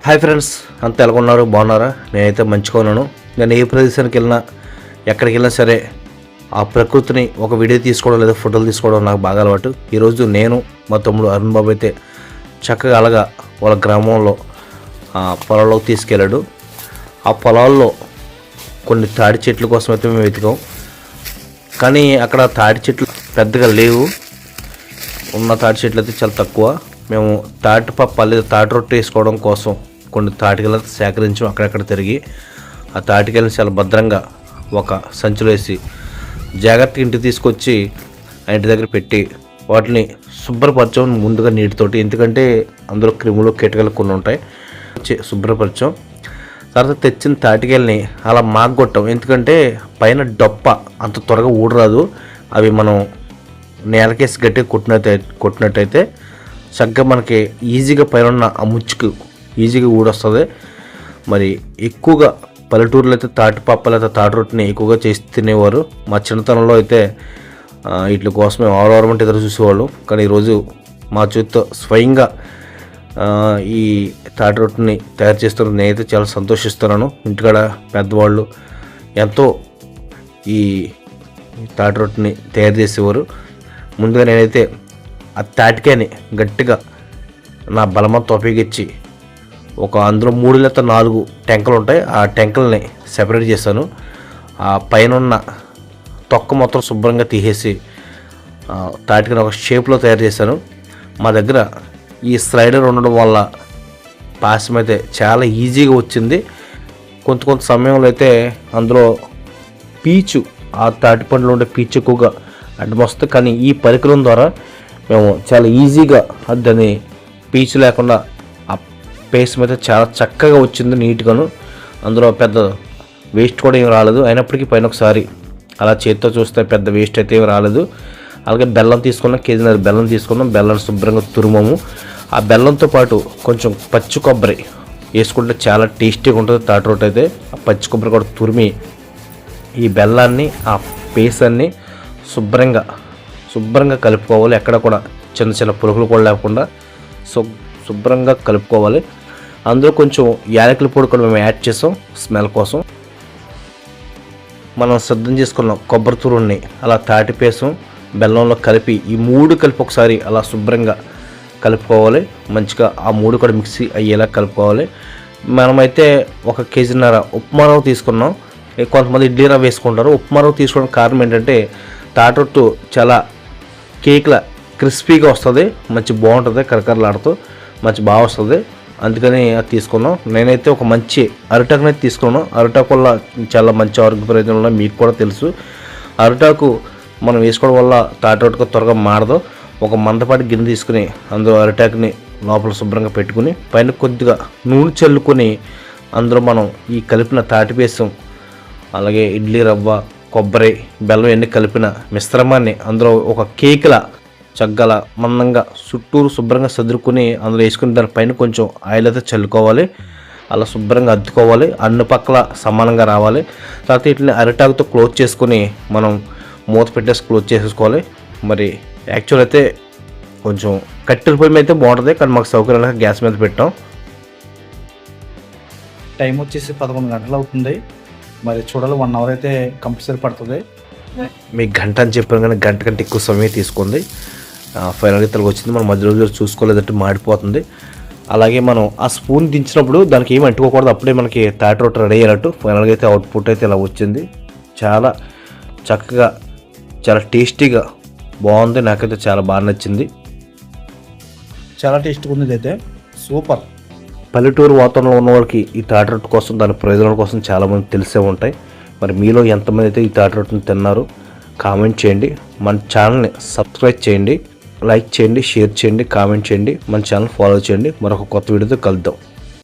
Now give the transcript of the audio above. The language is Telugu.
హాయ్ ఫ్రెండ్స్, అంతా ఎలా ఉన్నారు? బాగున్నారా? నేనైతే మంచిగా ఉన్నాను. నేను ఏ ప్రదేశానికి వెళ్ళినా, ఎక్కడికి వెళ్ళినా సరే ఆ ప్రకృతిని ఒక వీడియో తీసుకోవడం లేదా ఫోటోలు తీసుకోవడం నాకు బాగా అలవాటు. ఈరోజు నేను మా తమ్ముడు అరుణ్ బాబు అయితే చక్కగా అలాగా వాళ్ళ గ్రామంలో పొలాల్లోకి తీసుకెళ్ళాడు. ఆ పొలాల్లో కొన్ని తాడి చెట్ల కోసం అయితే మేము వెతికాం, కానీ అక్కడ తాడి చెట్లు పెద్దగా లేవు. ఉన్న తాటి చెట్లు అయితే చాలా తక్కువ. మేము తాటి పప్ప లేదా తాటి రొట్టె వేసుకోవడం కోసం కొన్ని తాటికలను సేకరించాం. అక్కడక్కడ తిరిగి ఆ తాటికలను చాలా భద్రంగా ఒక సంచిలో వేసి జాగ్రత్తగా ఇంటికి తీసుకొచ్చి ఆ ఇంటి దగ్గర పెట్టి వాటిని శుభ్రపరచాం ముందుగా నీటితోటి. ఎందుకంటే అందులో క్రిములు కీటకాలు కొన్ని ఉంటాయి. శుభ్రపరచాం. తర్వాత తెచ్చిన తాటికల్ని అలా మాగ్గొట్టాం. ఎందుకంటే పైన డొప్ప అంత త్వరగా ఊడరాదు. అవి మనం నేలకేసి గట్టిగా కొట్టినట్టయితే చక్కగా మనకి ఈజీగా పైన ఉన్న ఆ ముచ్చుకు ఈజీగా ఊడొస్తుంది. మరి ఎక్కువగా పల్లెటూరులో అయితే తాటిపప్ప లేదా తాటి రొట్టెని ఎక్కువగా చేసి తినేవారు. మా చిన్నతనంలో అయితే వీటి కోసం మేము ఆవరమంటే ఎదురు చూసేవాళ్ళం. కానీ ఈరోజు మా చేతితో స్వయంగా ఈ తాటి రొట్టెని తయారు చేస్తున్న నేనైతే చాలా సంతోషిస్తున్నాను. ఇంటికాడ పెద్దవాళ్ళు ఎంతో ఈ తాటి రొట్టెని తయారు చేసేవారు. ముందుగా నేనైతే ఆ తాటికాయని గట్టిగా నా బలమంతా ఉపయోగించి అందులో 3 లేదా 4 టెంకలు ఉంటాయి. ఆ టెంకల్ని సెపరేట్ చేశాను. ఆ పైన ఉన్న తొక్క మొత్తం శుభ్రంగా తీసేసి తాటికని ఒక షేప్లో తయారు చేశాను. మా దగ్గర ఈ స్లైడర్ ఉండడం వల్ల పాసం అయితే చాలా ఈజీగా వచ్చింది. కొంత సమయంలో అయితే అందులో పీచు, ఆ తాటి పండ్లో ఉండే పీచు ఎక్కువగా అడ్డమొస్తుంది. కానీ ఈ పరికరం ద్వారా మేము చాలా ఈజీగా దాన్ని పీచు లేకుండా ఆ పేస్ట్ మీద చాలా చక్కగా వచ్చింది, నీట్గాను. అందులో పెద్ద వేస్ట్ కూడా ఏమి రాలేదు. అయినప్పటికీ పైన ఒకసారి అలా చేతితో చూస్తే పెద్ద వేస్ట్ అయితే ఏమి రాలేదు. అలాగే బెల్లం తీసుకున్నాం, కేజీన్నర బెల్లం తీసుకున్నాం. బెల్లం శుభ్రంగా తురుమాము. ఆ బెల్లంతో పాటు కొంచెం పచ్చి కొబ్బరి వేసుకుంటే చాలా టేస్టీగా ఉంటుంది తాటి రొట్టె అయితే. ఆ పచ్చి కొబ్బరి కూడా తురిమి ఈ బెల్లాన్ని ఆ పేసాన్ని శుభ్రంగా కలుపుకోవాలి. ఎక్కడ కూడా చిన్న చిన్న పురుగులు కూడా లేకుండా శుభ్రంగా కలుపుకోవాలి. అందులో కొంచెం యాలకుల పొడి కూడా మేము యాడ్ చేసాం స్మెల్ కోసం. మనం సిద్ధం చేసుకున్నాం కొబ్బరి తురుని అలా తాటిపేసం బెల్లంలో కలిపి ఈ 3 కలిపి ఒకసారి అలా శుభ్రంగా కలుపుకోవాలి. మంచిగా ఆ 3 కూడా మిక్సీ అయ్యేలా కలుపుకోవాలి. మనమైతే 1 కేజీన్నర ఉప్మా రవ్వ తీసుకున్నాం. కొంతమంది ఇడ్లీ రవ్వ వేసుకుంటారు. ఉప్మా రవ్వ తీసుకోవడానికి కారణం ఏంటంటే తాటి రొట్టె చాలా కేక్లా క్రిస్పీగా వస్తుంది, మంచి బాగుంటుంది, కరకరలాడుతూ మంచి బాగా వస్తుంది. అందుకని అది తీసుకున్నాం. నేనైతే ఒక మంచి అరిటాకునైతే తీసుకున్నాను. అరిటాకు వల్ల చాలా మంచి ఆరోగ్య ప్రయోజనాలు ఉన్నాయి, మీకు కూడా తెలుసు. అరిటాకు మనం వేసుకోవడం వల్ల తాటి రొట్టెకు త్వరగా మారదు. ఒక మందపాటి గిన్నె తీసుకుని అందులో అరిటాకుని లోపల శుభ్రంగా పెట్టుకుని పైన కొద్దిగా నూనె చల్లుకొని అందులో మనం ఈ కలిపిన తాటిపేసం అలాగే ఇడ్లీ రవ్వ, కొబ్బరి, బెల్లం ఎన్ని కలిపిన మిశ్రమాన్ని అందులో ఒక కేక్లా చక్కగా మందంగా చుట్టూరు శుభ్రంగా సదురుకుని అందులో వేసుకుని దానిపైన కొంచెం ఆయిల్ అయితే చల్లుకోవాలి. అలా శుభ్రంగా అద్దుకోవాలి. అన్ని పక్కల సమానంగా రావాలి. తర్వాత వీటిని అరిటాకుతో క్లోజ్ చేసుకుని మనం మూత పెట్టేసి క్లోజ్ చేసేసుకోవాలి. మరి యాక్చువల్ అయితే కొంచెం కట్టెల పొయ్యి మీద అయితే బాగుంటుంది, కానీ మాకు సౌకర్యంగా గ్యాస్ మీద పెట్టాం. టైం వచ్చేసి 11 గంటలు అవుతుంది. మరి చూడాలి 1 అవర్ అయితే కంపల్సరీ పడుతుంది. మీకు గంట అని చెప్పాను, కానీ గంట కంటే ఎక్కువ సమయం తీసుకుంది. ఫైనల్గా తెలుగు వచ్చింది. మనం మధ్య రోజులు చూసుకోలేదంటే మాడిపోతుంది. అలాగే మనం ఆ స్పూన్ దించినప్పుడు దానికి ఏమి అంటుకోకూడదు. అప్పుడే మనకి తాటి రొట్టె రెడీ అయ్యేటట్టు. ఫైనల్గా అయితే అవుట్పుట్ అయితే ఇలా వచ్చింది. చాలా చక్కగా చాలా టేస్టీగా బాగుంది. నాకైతే చాలా బాగా నచ్చింది. చాలా టేస్ట్గా ఉంది. అయితే సూపర్. పల్లెటూరు వాతావరణంలో ఉన్న వాళ్ళకి ఈ తాటి రొట్టె కోసం, దాని ప్రయోజనాల కోసం చాలామంది తెలిసే ఉంటాయి. మరి మీలో ఎంతమంది అయితే ఈ తాటి రొట్టెని తిన్నారు కామెంట్ చేయండి. మన ఛానల్ని సబ్స్క్రైబ్ చేయండి, లైక్ చేయండి, షేర్ చేయండి, కామెంట్ చేయండి. మన ఛానల్ ఫాలో చేయండి. మరొక కొత్త వీడియోతో కలుద్దాం.